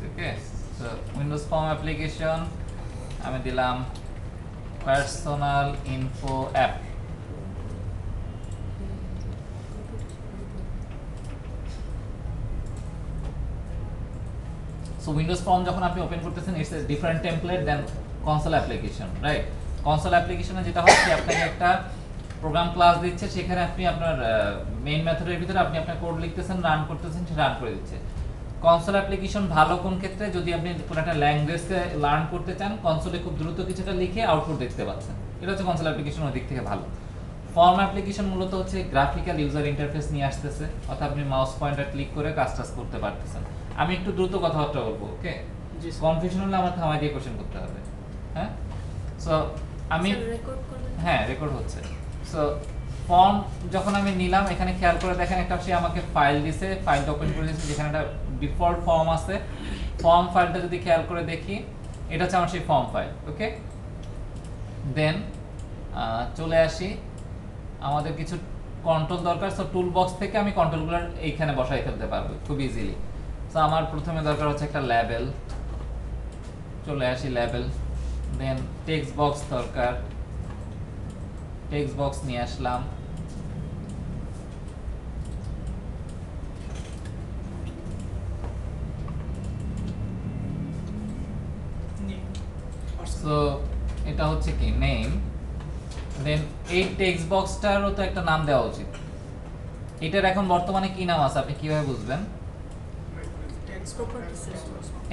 ওকে। So Windows form application আমি দিলাম personal info app. So Windows form যখন আপনি ওপেন করতেছেন it's a different template then console application, right? Console অ্যাপ্লিকেশনে যেটা হয় কি আপনাকে একটা প্রোগ্রাম ক্লাস দিচ্ছে, সেখানে আপনি আপনার মেইন মেথডের ভিতরে আপনি আপনার কোড লিখতেছেন, রান করতেছেন, সে রান করে দিচ্ছে। কনসোল অ্যাপ্লিকেশন ভালো কোন ক্ষেত্রে, যদি আপনি কোনো একটা ল্যাঙ্গুয়েজকে লার্ন করতে চান, কনসোলে খুব দ্রুত কিছুটা লিখে আউটপুট দেখতে পাচ্ছেন, এটা হচ্ছে কনসোল অ্যাপ্লিকেশন ওই দিক থেকে ভালো। ফর্ম অ্যাপ্লিকেশন মূলত হচ্ছে গ্রাফিক্যাল ইউজার ইন্টারফেস নিয়ে আসতেছে, অর্থাৎ আপনি মাউস পয়েন্টার ক্লিক করে কাজ করতে পারতেছেন। আমি একটু দ্রুত কথাবার্তা বলবো, ওকে? কনফিউশন হলে আমার থামাই দিয়ে কোশ্চেন করতে হবে, হ্যাঁ? সো আমি হ্যাঁ রেকর্ড হচ্ছে। সো ফর্ম যখন আমি নিলাম, এখানে খেয়াল করে দেখেন একটা সে আমাকে ফাইল দিছে, ফাইলটা ওপেন করে দিয়েছে যেখানে একটা ডিফল্ট ফর্ম আছে। ফর্ম ফাইলটা যদি খেয়াল করে দেখি, এটা হচ্ছে আমার সেই ফর্ম ফাইল, ওকে? দেন চলে আসি, আমাদের কিছু কন্ট্রোল দরকার। সো টুল বক্স থেকে আমি কন্ট্রোলগুলো এইখানে বসাই ফেলতে পারবো খুব ইজিলি। সো আমার প্রথমে দরকার হচ্ছে একটা লেবেল, চলে আসি লেবেল। দেন টেক্সট বক্স দরকার, টেক্সট বক্স নিয়ে আসলাম। সো এটা হচ্ছে কি নেম। দেন এই টেক্সট বক্সটারও তো একটা নাম দেওয়া উচিত। এটার এখন বর্তমানে কি নাম আছে আপনি কিভাবে বুঝবেন?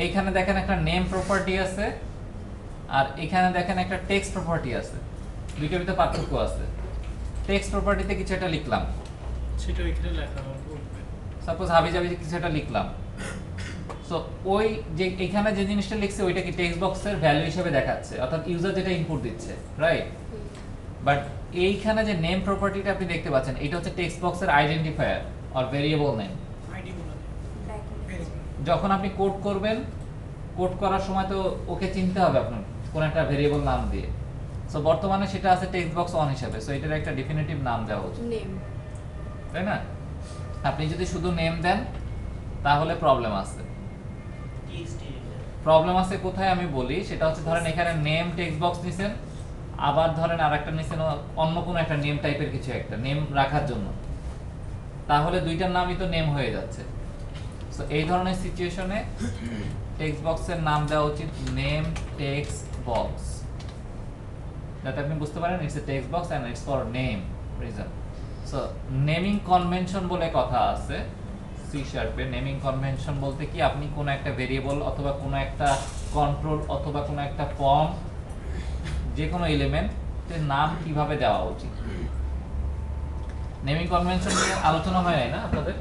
এইখানে দেখেন একটা নেম প্রপার্টি আছে, আর এখানে দেখেন একটা টেক্সট প্রপার্টি আছে, দুইটার ভিতরে পার্থক্য আছে। টেক্সট প্রপার্টিতে কিছু একটা লিখলাম, সেটা এখানে লেখা হবে। সাপোজ হাবিজাবি কিছু একটা লিখলাম, সো ওই যে এখানে যে জিনিসটা লিখছে ওইটা কি টেক্সট বক্সের ভ্যালু হিসেবে দেখাচ্ছে, অর্থাৎ ইউজার যেটা ইনপুট দিচ্ছে, রাইট? বাট এইখানে যে নেম প্রপার্টিটা আপনি দেখতে পাচ্ছেন, এটা হচ্ছে টেক্সট বক্সের identifier or variable name. ID বলা যখন আপনি কোড করবেন, কোড করার সময় তো ওকে চিনতে হবে আপনার কোন একটা ভেরিয়েবল নাম দিয়ে। সো বর্তমানে সেটা আছে টেক্সট বক্স অন হিসেবে, সো এটার একটা ডেফিনিটিভ নাম দেওয়া উচিত, নেম, তাই না? আপনি যদি শুধু নেম দেন তাহলে প্রবলেম আছে। প্রবলেম আছে কোথায় আমি বলি, সেটা হচ্ছে ধরেন এখানে নেম টেক্সট বক্স নিছেন, আবার ধরেন আরেকটা নিছেন অন্য কোনো একটা নেম টাইপের কিছু একটা নেম রাখার জন্য, তাহলে দুইটার নামই তো নেম হয়ে যাচ্ছে। সো এই ধরনের সিচুয়েশনে টেক্সট বক্সের নাম দেওয়া উচিত নেম টেক্সট বক্স, যাতে আপনি বুঝতে পারেন it's a text box and it's for name reason. So naming convention বলে কথা আছে সি শার্পে। নেমিং কনভেনশন বলতে কি, আপনি কোনো একটা ভেরিয়েবল অথবা কোনো একটা কন্ট্রোল অথবা কোনো একটা ফর্ম, যে কোনো এলিমেন্টের নাম কিভাবে দেওয়া উচিত। নেমিং কনভেনশন নিয়ে আলোচনা হয় নাই না আপনাদের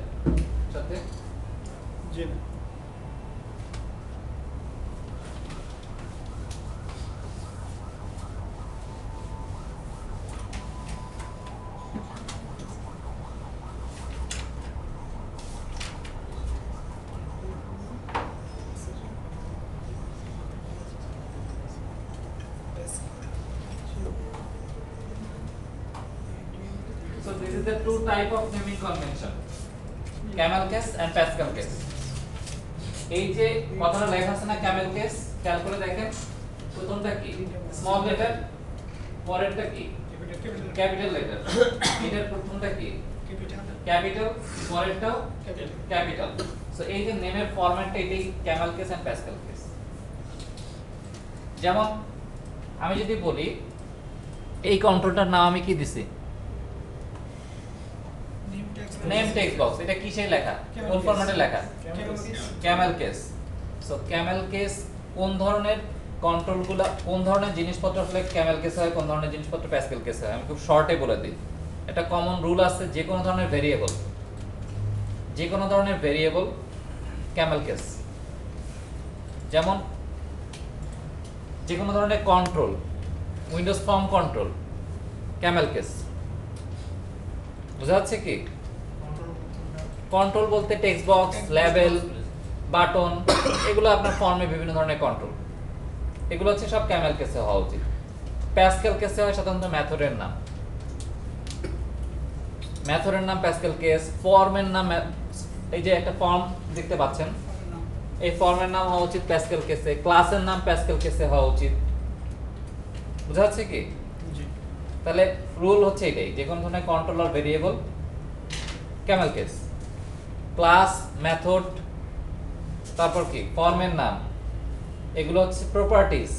সাথে? জি না। So this is the two type of naming convention, camel case and Pascal case. এই যে কথাটা লেখা আছে না camel case, খেয়াল করে দেখেন প্রথমটা কি স্মল লেটার, পরেরটা কি ক্যাপিটাল লেটার। এটার প্রথমটা কি ক্যাপিটাল, পরেরটাও ক্যাপিটাল। সো এই যে নেমের ফরম্যাটটা এটাই camel case and Pascal case। যেমন আমি যদি বলি এই কন্ট্রোলটার নাম আমি কি দিছি, নেম টেক্সট বক্স, এটা কিসে লেখা, কোন ফরম্যাটে লেখা? Camel case. So Camel case কোন ধরনের কন্ট্রোলগুলো, কোন ধরনের জিনিসপত্র হলে ক্যামেল কেস হয়, কোন ধরনের জিনিসপত্র প্যাসকেল কেস হয়, আমি খুব শর্টে বলে দিই। একটা কমন রুল আছে, যে কোনো ধরনের ভেরিয়েবল, যে কোনো ধরনের ভেরিয়েবল ক্যামেল কেস। যেমন যে কোনো ধরনের control, Windows form control Camel case. বোঝা যাচ্ছে কি? কন্ট্রোল বলতে টেক্সট বক্স, লেবেল, বাটন, এগুলো আপনার ফর্মে বিভিন্ন ধরনের কন্ট্রোল, এগুলো হচ্ছে সব ক্যামেল কেসে হওয়া উচিত। প্যাসকেল কেসে হয় সাধারণত মেথডের নাম, মেথডের নাম প্যাসকেল কেস। ফর্মের নাম, এই যে একটা ফর্ম দেখতে পাচ্ছেন, এই ফর্মের নাম হওয়া উচিত প্যাসকেল কেসে, ক্লাসের নাম প্যাসকেল কেসে হওয়া উচিত। বুঝা যাচ্ছে কি? জি তাহলে রুল হচ্ছে এটাই, যে কোনো ধরনের controller variable Camel case, class, method, তারপর কি ফর্মের নাম, এগুলো হচ্ছে প্রপার্টিজ।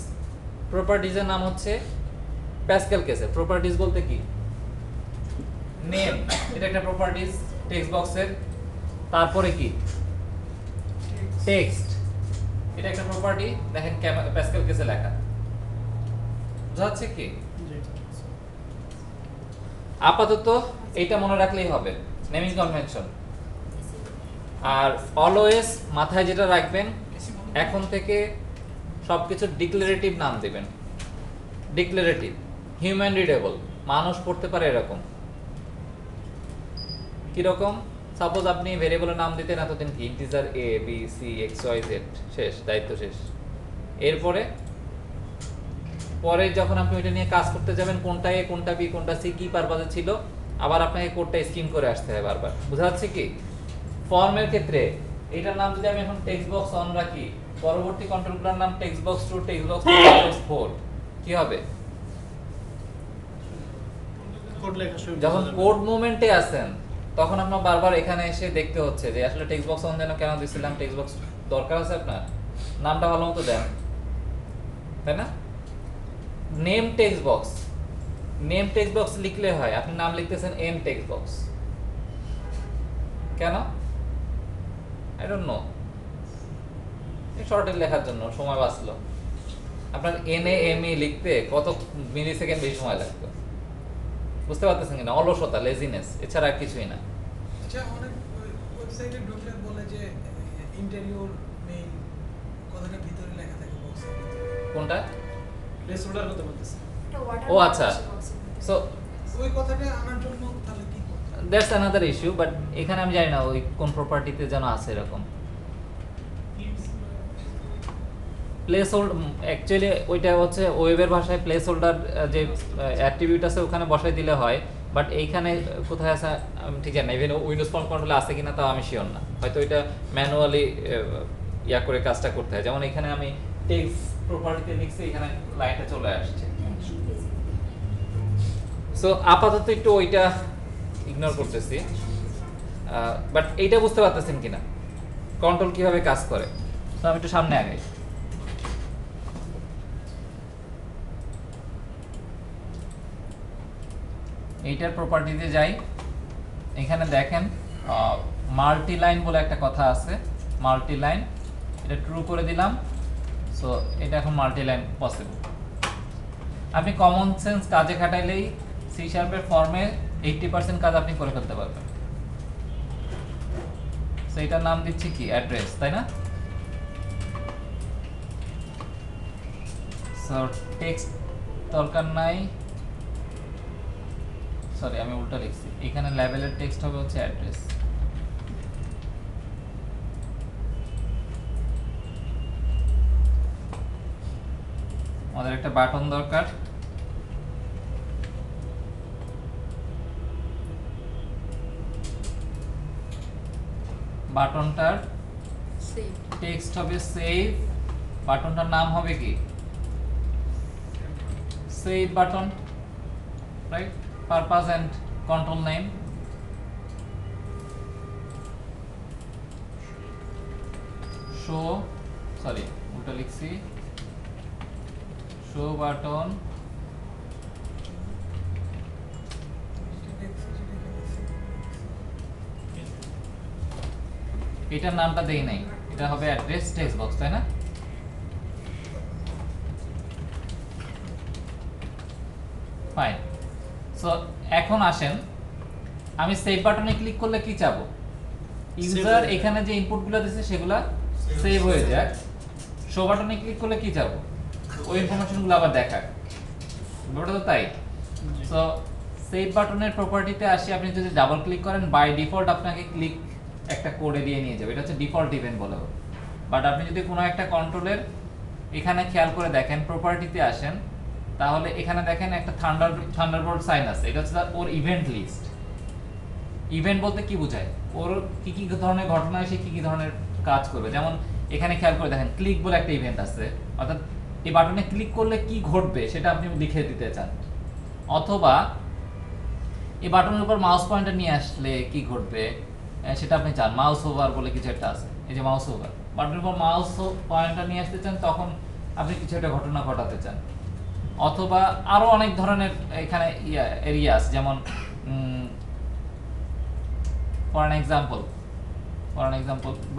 প্রপার্টিজের নাম হচ্ছে প্যাসকেল কেসে। প্রপার্টিজ বলতে কি? নেম, এটা একটা প্রপার্টিজ টেক্সট বক্সের। তারপরে কি? টেক্সট, এটা একটা প্রপার্টি, দেখেন প্যাসকেল কেসে লেখা। বুঝা যাচ্ছে কি? জি আপাতত এইটা মনে রাখলেই হবে, নেমিং কনভেনশন। আর অলওয়েজ মাথায় যেটা রাখবেন, এখন থেকে সবকিছু ডিক্লারেটিভ নাম দিবেন। ডিক্লারেটিভ, হিউম্যান রিডেবল, মানুষ পড়তে পারে এরকম। কিরকম? সাপোজ আপনি ভেরিয়েবলের নাম দিতেন এতদিন কি integer A B C X Y Z, শেষ, দায়িত্ব শেষ। এরপরে পরে যখন আপনি ওইটা নিয়ে কাজ করতে যাবেন, কোনটা এ কোনটা বি কোনটা সি কি পারপাজে ছিল, আবার আপনাকে কোডটা স্কিম করে আসতে হয় বারবার। বুঝা যাচ্ছে কি? ফর্মের ক্ষেত্রে এটার নাম যদি আমি এখন টেক্সট বক্স অন রাখি, পরবর্তী কন্ট্রোলগুলোর নাম text box 2, text box 3, text box 4, কি হবে? কোড লেখা শুরু যখন কোড মুভমেন্টে আছেন তখন আপনার বারবার এখানে এসে দেখতে হচ্ছে যে আসলে টেক্সট বক্স অন যেন কেন দিছিলাম, টেক্সট বক্স দরকার আছে আপনার, নামটা ভালো মতো দেন, তাই না? Name text box, name text box লিখলে হয়, আপনি নাম লিখতেছেন এম টেক্সট বক্স, কেন? আই ডোন্ট নো, এই শর্টে লেখার জন্য সময় বাঁচলো। আপনার এন এ এম ই লিখতে কত মিলি সেকেন্ড বেশি সময় লাগতো, বুঝতে পারতেছেন কিনা? অলসতা, লেজিনেস, এছাড়া আর কিছুই না। আচ্ছা, অনেক ওয়েবসাইটে ঢুকলে বলে যে ইন্টেরিয়র মেইন কথাটা ভিতরে লেখা থাকে বক্সে। কোনটা? প্লেস হোল্ডার করতে বলতেছে। ও আচ্ছা, সো ওই কথাটা আনার জন্য তাহলে কি করতে হবে? দ্যাটস অ্যানাদার ইস্যু, বাট এখানে আমি জানি না ওই কোন প্রপার্টিতে যেন আছে এরকম প্লেস হোল্ড। অ্যাকচুয়ালি ওইটা হচ্ছে ওয়েবের ভাষায় প্লেস হোল্ডার যে অ্যাট্রিবিউট আছে ওখানে বসাই দিলে হয়, বাট এইখানে কোথায় আছে আমি ঠিক জানি না। ইভেন উইন্ডোজ ফর্ম কন্ট্রোলে আছে কিনা তাও আমি শিওর না, হয়তো এটা ম্যানুয়ালি ইয়া করে কাজটা করতে হয়। যেমন এখানে আমি টেক্সট প্রপার্টিতে লিখছি, এখানে লাইনটা চলে আসছে। সো আপাতত একটু ওইটা ইগনোর করতেছি, বাট এইটা বুঝতে পারতেছেন কিনা কন্ট্রোল কিভাবে কাজ করে। তো আমি একটু সামনে আগাই। এইটার প্রপার্টিতে যাই, এখানে দেখেন মাল্টি লাইন বলে একটা কথা আছে। মাল্টি লাইন, এটা ট্রু করে দিলাম, সো এটা এখন মাল্টি লাইন পসিবল। আপনি কমন সেন্স কাজে খাটাইলেই সি শার্পের ফর্মে 80% কাজ আপনি করে ফেলতে পারবেন। সো এটার নাম দিচ্ছি কি অ্যাড্রেস, তাই না? সো টেক্সট দরকার নাই, সরি আমি উল্টা লিখছি, এখানে লেভেলের টেক্সট হবে হচ্ছে অ্যাড্রেস। আমাদের একটা বাটন দরকার, বাটনটার টেক্সট হবে সেভ, বাটনটার নাম হবে কি save button, right? Purpose and control name, show, sorry উল্টা লিখছি, শো বাটন এটার নামটা দেই নাই, এটা হবে অ্যাড্রেস টেক্সট বক্স, তাই না? ফাইন। সো এখন আসেন, আমি সেভ বাটনে ক্লিক করলে কি চাবো? ইউজার এখানে যে ইনপুটগুলো দিয়েছে সেগুলো সেভ হয়ে যাক। শো বাটনে ক্লিক করলে কি চাবো? ওই ইনফরমেশনগুলো আবার দেখাক, ব্যাপারটা তো তাই। সো সেভ বাটনের প্রপার্টিতে আসি, আপনি যদি ডাবল ক্লিক করেন বাই ডিফল্ট আপনাকে ক্লিক একটা কোডে দিয়ে নিয়ে যাবে, এটা হচ্ছে ডিফল্ট ইভেন্ট বলে। বাট আপনি যদি কোনো একটা কন্ট্রোলের এখানে খেয়াল করে দেখেন, প্রপার্টিতে আসেন, তাহলে এখানে দেখেন একটা থান্ডারবোল্ট সাইন আছে, এটা হচ্ছে ওর ইভেন্ট লিস্ট। ইভেন্ট বলতে কি বোঝায়? ওর কি কি ধরনের ঘটনা, সে কি কি ধরনের কাজ করবে। যেমন এখানে খেয়াল করে দেখেন ক্লিক বলে একটা ইভেন্ট আছে, অর্থাৎ এই বাটনে ক্লিক করলে কি ঘটবে সেটা আপনি লিখে দিতে চান, অথবা এই বাটনের উপর মাউস পয়েন্টার নিয়ে আসলে কি ঘটবে সেটা আপনি চান। মাউস ওভার বলে কিছু একটা আছে, এই যে মাউস ওভার, বাটনের উপর মাউস পয়েন্টার নিয়ে আসতে চান, তখন আপনি কিছু একটা ঘটনা ঘটাতে চান। অথবা আরো অনেক ধরনের এখানে এরিয়া আছে, যেমন for an example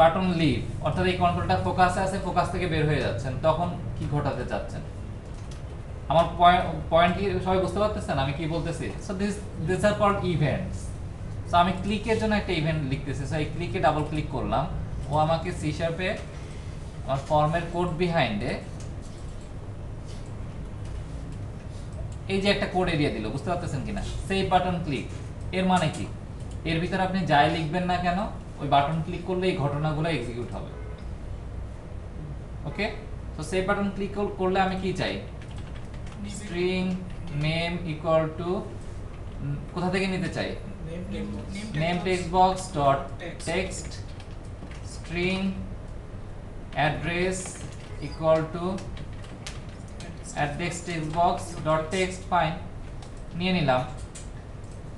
button leave, অর্থাৎ এই কন্ট্রোলটা ফোকাসে আছে, ফোকাস থেকে বের হয়ে যাচ্ছেন, তখন কি ঘটাতে চাচ্ছেন। আমার পয়েন্ট কি সবাই বুঝতে পারতেছেন আমি কি বলতেছি? So this are called events. So আমি ক্লিকের জন্য একটা ইভেন্ট লিখতেছি, সো এই ক্লিকে ডাবল ক্লিক করলাম, ও আমাকে সি শার্পে আমার ফর্মের কোড বিহাইন্ডে এই যে একটা কোড এরিয়া দিল, বুঝতে পারতেছেন কিনা? সেভ বাটন ক্লিক, এর মানে কি? এর ভিতরে আপনি যাই লিখবেন না কেন, ওই বাটন ক্লিক করলে এই ঘটনাগুলো এক্সিকিউট হবে। ওকে, তো সেভ বাটন ক্লিক করলে আমি কি চাই? স্ট্রিং নেম ইকুয়াল টু, কোথা থেকে নিতে চাই? Name text box dot text string address equal to address text box dot text, fine, নিয়ে নিলাম।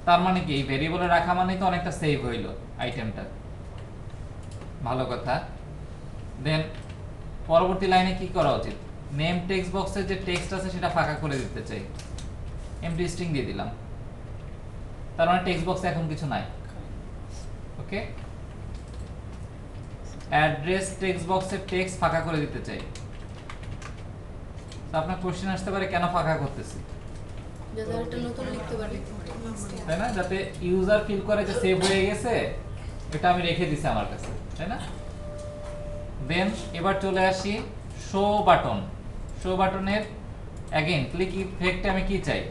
তার মানে কি এই ভেরিয়েবলে রাখা মানে তো অনেকটা সেভ হইল আইটেমটা, ভালো কথা। দেন পরবর্তী লাইনে কি করা উচিত? নেম টেক্সট বক্সের যে টেক্সট আছে সেটা ফাঁকা করে দিতে চাই, এমটি স্ট্রিং দিয়ে দিলাম, তার মানে টেক্সট বক্সে এখন কিছু নাই। ওকে, অ্যাড্রেস টেক্সট বক্সের টেক্সট ফাঁকা করে দিতে চাই। তো আপনার কোশ্চেন আসতে পারে কেন ফাঁকা করতেছি, যাতে একটা নতুন লিখতে পারি, তাই না? যাতে ইউজার ফিল করে যে সেভ হয়ে গেছে, এটা আমি রেখে দিছি আমার কাছে, তাই না? দেন এবার চলে আসি শো বাটন। শো বাটনের অ্যাগেন ক্লিক ইফেক্টে আমি কি চাই?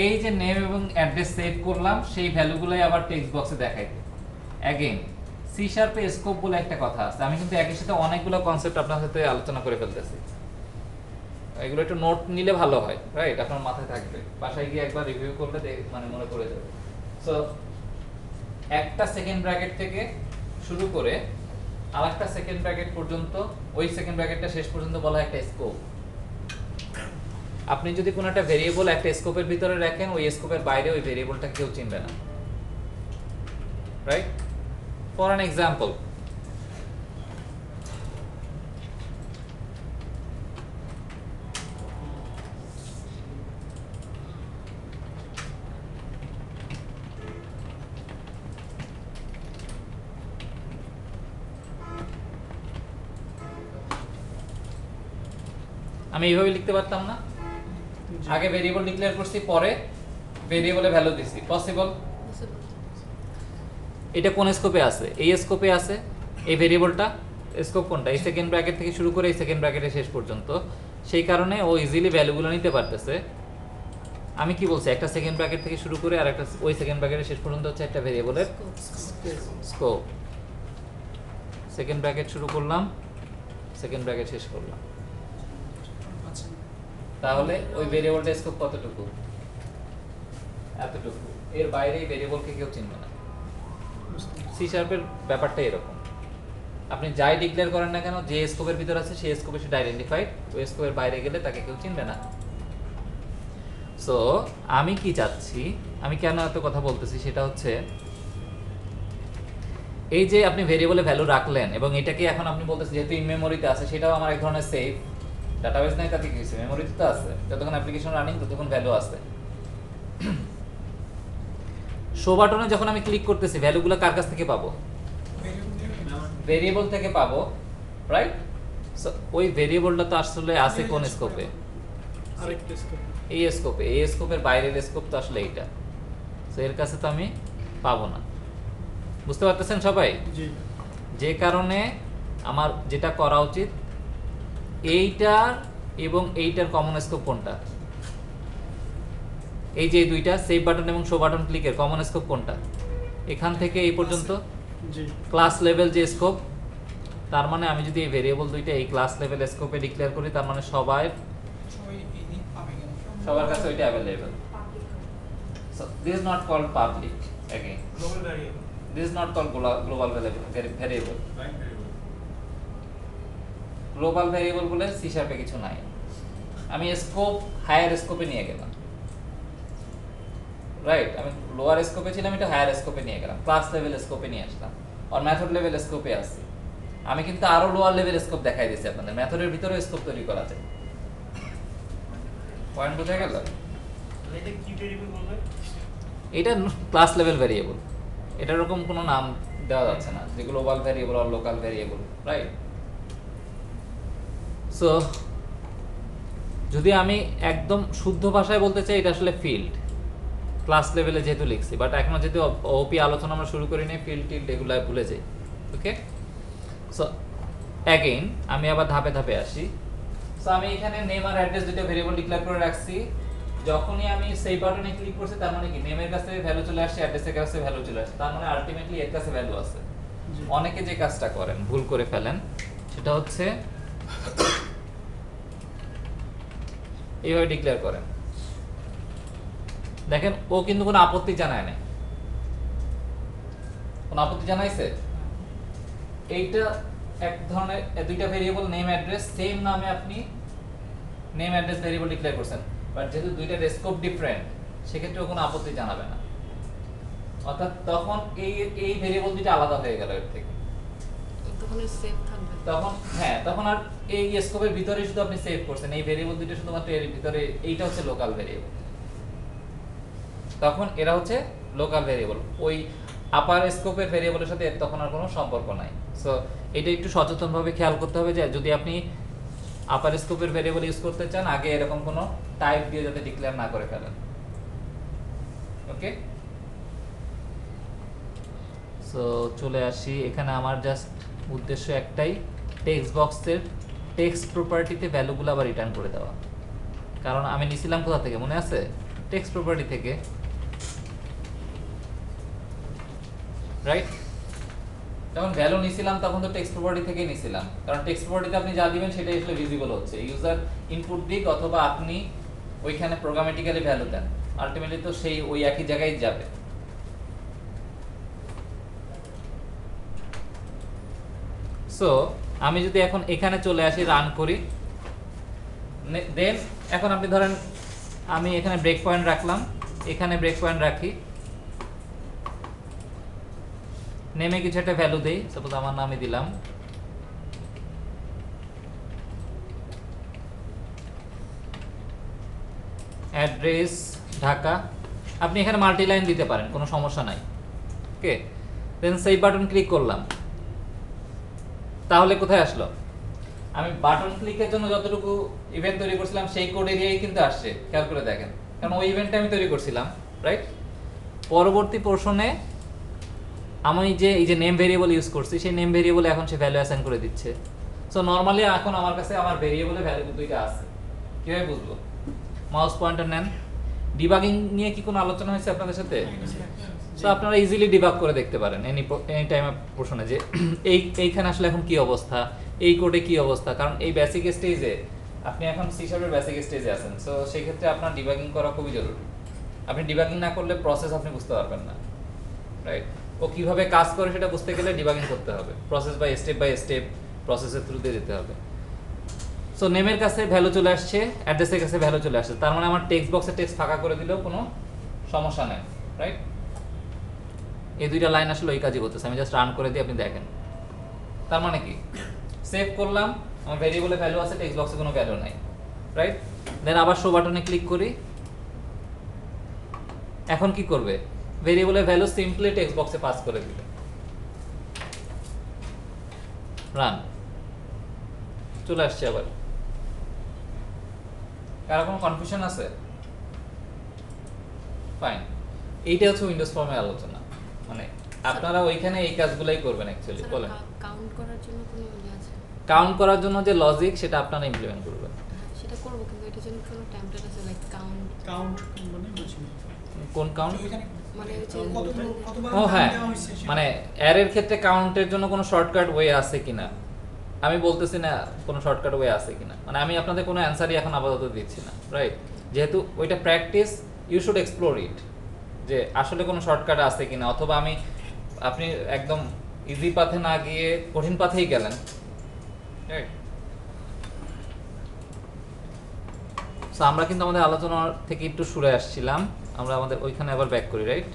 এই যে নেম এবং অ্যাড্রেস সেভ করলাম সেই ভ্যালুগুলোই আবার টেক্সট বক্সে দেখাইতে। অ্যাগেন সি শার্পে স্কোপ বলে একটা কথা আছে, আমি কিন্তু একই সাথে অনেকগুলো কনসেপ্ট আপনার সাথে আলোচনা করে ফেলতেছি, এগুলো একটু নোট নিলে ভালো হয়, রাইট? আপনার মাথায় থাকবে, বাসায় গিয়ে একবার রিভিউ করলে মানে মনে পড়ে যাবে। সো একটা সেকেন্ড ব্র্যাকেট থেকে শুরু করে আরেকটা সেকেন্ড ব্র্যাকেট পর্যন্ত, ওই সেকেন্ড ব্র্যাকেটটা শেষ পর্যন্ত বলা হয় একটা স্কোপ। আপনি যদি কোনো একটা ভেরিয়েবল একটা স্কোপের ভিতরে রাখেন, ওই স্কোপের বাইরে ওই ভেরিয়েবলটা কেউ চিনবে না, রাইট? ফর অ্যান এক্সাম্পল, আমি এইভাবে লিখতে পারতাম না? আগে ভেরিয়েবল ডিক্লেয়ার করছি, পরে ভেরিয়েবলে ভ্যালু দিছি, পসিবল? এটা কোন স্কোপে আছে? এই স্কোপে আছে। এই ভেরিয়েবলটা স্কোপ কোনটা? এই সেকেন্ড ব্র্যাকেট থেকে শুরু করে এই সেকেন্ড ব্র্যাকেটের শেষ পর্যন্ত, সেই কারণে ও ইজিলি ভ্যালুগুলো নিতে পারতেছে। আমি কি বলছি, একটা সেকেন্ড ব্র্যাকেট থেকে শুরু করে আর একটা ওই সেকেন্ড ব্র্যাকেটের শেষ পর্যন্ত হচ্ছে একটা ভেরিয়েবলের স্কোপ। সেকেন্ড ব্র্যাকেট শুরু করলাম, সেকেন্ড ব্র্যাকেট শেষ করলাম, তাহলে ওই ভেরিয়েবলটার স্কোপ কতটুকু? এতটুকু, এর বাইরে এই ভেরিয়েবলকে কেউ চিনবে না। সি শার্পের ব্যাপারটা এরকম, আপনি যাই ডিক্লেয়ার করেন না কেন, যে স্কোপের ভিতর আছে সেই স্কোপে সেটা আইডেন্টিফাইড, ওই স্কোপের বাইরে গেলে তাকে কেউ চিনবে না। সো আমি কি চাচ্ছি, আমি কেন এত কথা বলতেছি সেটা হচ্ছে, এই যে আপনি ভেরিয়েবলে ভ্যালু রাখলেন এবং এটাকে এখন আপনি বলতেছেন যেহেতু ইন মেমোরিতে আছে, সেটাও আমার এক ধরনের সেভ। ডাটাবেস নাই তাতে কি হয়েছে, মেমোরিতে তো আছে, যতক্ষণ অ্যাপ্লিকেশন রানিং ততক্ষণ ভ্যালু আছে। শো বাটনে যখন আমি ক্লিক করতেছি, ভ্যালুগুলো কার কাছ থেকে পাবো? ভেরিয়েবল থেকে পাবো, রাইট? সো ওই ভেরিয়েবলটা তো আসলে আছে কোন স্কোপে? আরেকটা স্কোপ। এই স্কোপে। এই স্কোপের বাইরের স্কোপ তো আসলে এইটা, সো এর কাছে তো আমি পাবো না। বুঝতে পারতেছেন সবাই? জি। যে কারণে আমার যেটা করা উচিত, এইটার এবং এইটার কমন স্কোপ কোনটা? এই যে দুইটা সেভ বাটন এবং শো বাটন ক্লিকের কমন স্কোপ কোনটা? এখান থেকে এই পর্যন্ত জি। ক্লাস লেভেল যে স্কোপ, তার মানে আমি যদি এই ভেরিয়েবল দুইটা এই ক্লাস লেভেল স্কোপে ডিক্লেয়ার করি, তার মানে সবাই সবার কাছে ওইটা available. So this is not called public again, global variable, this is not called global variable, right variable. Global variable বলে সি শার্পে কিছু নাই। আমি স্কোপ হায়ার স্কোপে নিয়ে গেলাম, রাইট? আমি লোয়ার স্কোপে ছিলাম, এটা হায়ার স্কোপে নিয়ে গেলাম, ক্লাস লেভেল স্কোপে নিয়ে আসলাম, আর মেথড লেভেল স্কোপে আসছি। আমি কিন্তু আরো লোয়ার লেভেল স্কোপ দেখাই দিয়েছি আপনাদের, মেথডের ভিতরে স্কোপ তৈরি করা যায়। পয়েন্ট বোঝা গেল? এটা কি ভেরিয়েবল বলবে? এটা ক্লাস লেভেল ভ্যারিয়েবল, এটার এরকম কোনো নাম দেওয়া যাচ্ছে না, যে গ্লোবাল ভ্যারিয়েবল আর লোকাল ভ্যারিয়েবল, রাইট? সো যদি আমি একদম শুদ্ধ ভাষায় বলতে চাই, এটা আসলে ফিল্ড ক্লাস লেভেলে যেহেতু লিখছি, বাট এখনো যেহেতু ওপি আলোচনা আমরা শুরু করিনি, ফিল্ড টিল্ড এগুলো ভুলে যাই। ওকে, সো অ্যাগেইন আমি আবার ধাপে ধাপে আসি। সো আমি এখানে নেম আর অ্যাড্রেস দুটো ভেরিয়েবল ডিক্লেয়ার করে রাখছি। যখনই আমি সেই বাটনে ক্লিক করছি, তার মানে কি নেমের কাছে ভ্যালু চলে আসছে, অ্যাড্রেসের কাছে ভ্যালু চলে আসছে, তার মানে আলটিমেটলি এর কাছে ভ্যালু আছে। জি। অনেকে যে কাজটা করেন, ভুল করে ফেলেন, সেটা হচ্ছে এইভাবে ডিক্লেয়ার করেন। দেখেন ও কিন্তু কোনো আপত্তি জানায় নাই, কোনো আপত্তি জানাইছে? এইটা এক ধরনের দুইটা ভেরিয়েবল নেম অ্যাড্রেস, সেম নামে আপনি নেম অ্যাড্রেস ভেরিয়েবল ডিক্লেয়ার করছেন, বাট যেহেতু দুইটার স্কোপ ডিফারেন্ট, সেক্ষেত্রে কোনো আপত্তি জানাবে না। অর্থাৎ তখন এই ভেরিয়েবল দুইটা আলাদা হয়ে গেল এর থেকে। তখন সেভ থাকবে। তখন হ্যাঁ, তখন আর এই স্কোপের ভিতরে শুধু আপনি সেভ করছেন, এই ভেরিয়েবল দুইটা শুধুমাত্র এর ভিতরে, এইটা হচ্ছে লোকাল ভেরিয়েবল। তখন এরা হচ্ছে লোকাল ভেরিয়েবল, ওই আপার স্কোপের ভেরিয়েবলের সাথে এর তখন আর কোনো সম্পর্ক নাই। সো এটা একটু সচেতনভাবে খেয়াল করতে হবে যে যদি আপনি আপার স্কোপের ভেরিয়েবল ইউজ করতে চান, আগে এরকম কোনো টাইপ দিয়ে যাতে ডিক্লেয়ার না করে ফেলেন। ওকে, সো চলে আসি এখানে। আমার জাস্ট উদ্দেশ্য একটাই, টেক্সট বক্সের টেক্সট প্রপার্টিতে ভ্যালুগুলো আবার রিটার্ন করে দেওয়া। কারণ আমি নিছিলাম কোথা থেকে মনে আছে? টেক্সট প্রপার্টি থেকে, রাইট? যখন ভ্যালু নিছিলাম তখন তো টেক্সট প্রপার্টি থেকেই নিছিলাম, কারণ টেক্সট প্রপার্টিতে আপনি যা দিবেন সেটাই আসলে ভিজিবল হচ্ছে। ইউজার ইনপুট দিক অথবা আপনি ওইখানে প্রোগ্রামেটিক্যালি ভ্যালু দেন, আলটিমেটলি তো সেই ওই একই জায়গায় যাবে। সো আমি যদি এখন এখানে চলে আসি, রান করি, দেন এখন আপনি ধরেন আমি এখানে ব্রেক পয়েন্ট রাখলাম, এখানে ব্রেক পয়েন্ট রাখি, নেমে কিছু একটা ভ্যালু দেই, সাপোজ আমার নামে দিলাম অ্যাড্রেস ঢাকা। আপনি এখানে মাল্টি লাইন দিতে পারেন, কোনো সমস্যা নাই। ওকে, দেন সেভ বাটন ক্লিক করলাম, তাহলে কোথায় আসলো? আমি বাটন ক্লিকের জন্য যতটুকু ইভেন্ট তৈরি করছিলাম সেই কোড এরিয়াই কিন্তু আসছে, খেয়াল করে দেখেন, কারণ ওই ইভেন্টটা আমি তৈরি করছিলাম, রাইট? পরবর্তী পোর্শনে আমি যে এই যে নেম ভেরিয়েবল ইউজ করছি, সেই নেম ভেরিয়েবলে এখন সে ভ্যালু অ্যাসাইন করে দিচ্ছে। সো নরমালি এখন আমার কাছে আমার ভেরিয়েবলে ভ্যালু দুইটা আছে। কিভাবে বুঝবো? মাউস পয়েন্টার নেন। ডিবাগিং নিয়ে কি কোনো আলোচনা হয়েছে আপনাদের সাথে? সো আপনারা ইজিলি ডিবাগ করে দেখতে পারেন এনি টাইম পোর্শনে যে এইখানে আসলে এখন কি অবস্থা, এই কোডে কি অবস্থা। কারণ এই বেসিক স্টেজে আপনি এখন সি শার্পের বেসিক স্টেজে আছেন, সো সেই ক্ষেত্রে আপনার ডিবাগিং করা খুবই জরুরি। আপনি ডিবাগিং না করলে প্রসেস আপনি বুঝতে পারবেন না, রাইট? ও কিভাবে কাজ করে সেটা বুঝতে গেলে ডিবাগিং করতে হবে, প্রসেস বাই স্টেপ প্রসেসের থ্রু দিয়ে যেতে হবে। সো নেমের কাছে ভ্যালু চলে আসছে, অ্যাড্রেসের কাছে ভ্যালু চলে আসছে, তার মানে আমার টেক্সট বক্সে টেক্সট ফাঁকা করে দিলেও কোনো সমস্যা নেই, রাইট? এই দুইটা লাইন আসলে ওই কাজই করতেছে। আমি জাস্ট রান করে দিই, আপনি দেখেন। তার মানে কি, সেভ করলাম, আমার ভেরিয়েবলে ভ্যালু আছে, টেক্সট বক্সে কোনো ভ্যালু নাই, রাইট? দেন আবার শো বাটনে ক্লিক করি। এখন কি করবে? ভেরিয়েবলের ভ্যালু সিম্পলি টেক্সট বক্সে পাস করে দিবে। রান, চলে আসছে আবার। কারো কোনো কনফিউশন আছে? ফাইন, এইটা হচ্ছে উইন্ডোজ ফর্মের আলোচনা। মানে আপনারা ওইখানে এই কাজগুলাই করবেন অ্যাকচুয়ালি। বলেন, কাউন্ট করার জন্য কোনো ইয়ে আছে? কাউন্ট করার জন্য যে লজিক, সেটা আপনারা ইমপ্লিমেন্ট করবেন। হ্যাঁ, সেটা করব, কিন্তু এটার জন্য কোনো টেমপ্লেট আছে লাইক কাউন্ট মানে বুঝিনি। কোন কাউন্ট? ওইখানে মানে হচ্ছে কতবার ও হ্যাঁ, দেওয়া হয়েছে সেটা। মানে অ্যারের ক্ষেত্রে কাউন্টের জন্য কোনো শর্টকাট ওয়ে আছে কিনা আমি বলতেছি না, কোনো শর্টকাট ওয়ে আছে কিনা। মানে আমি আপনাদের কোনো অ্যান্সারই এখন আপাতত দিচ্ছি না, রাইট? যেহেতু ওইটা প্র্যাকটিস, ইউ শুড এক্সপ্লোর ইট, যে আসলে কোনো শর্টকাট আছে কিনা, অথবা আপনি একদম ইজি পাথে না গিয়ে কঠিন পাথেই গেলেন, রাইট? সো আমরা কিন্তু আমাদের আলোচনা থেকে একটু সরে আসছিলাম, আমরা আমাদের ওইখানে আবার ব্যাক করি, রাইট?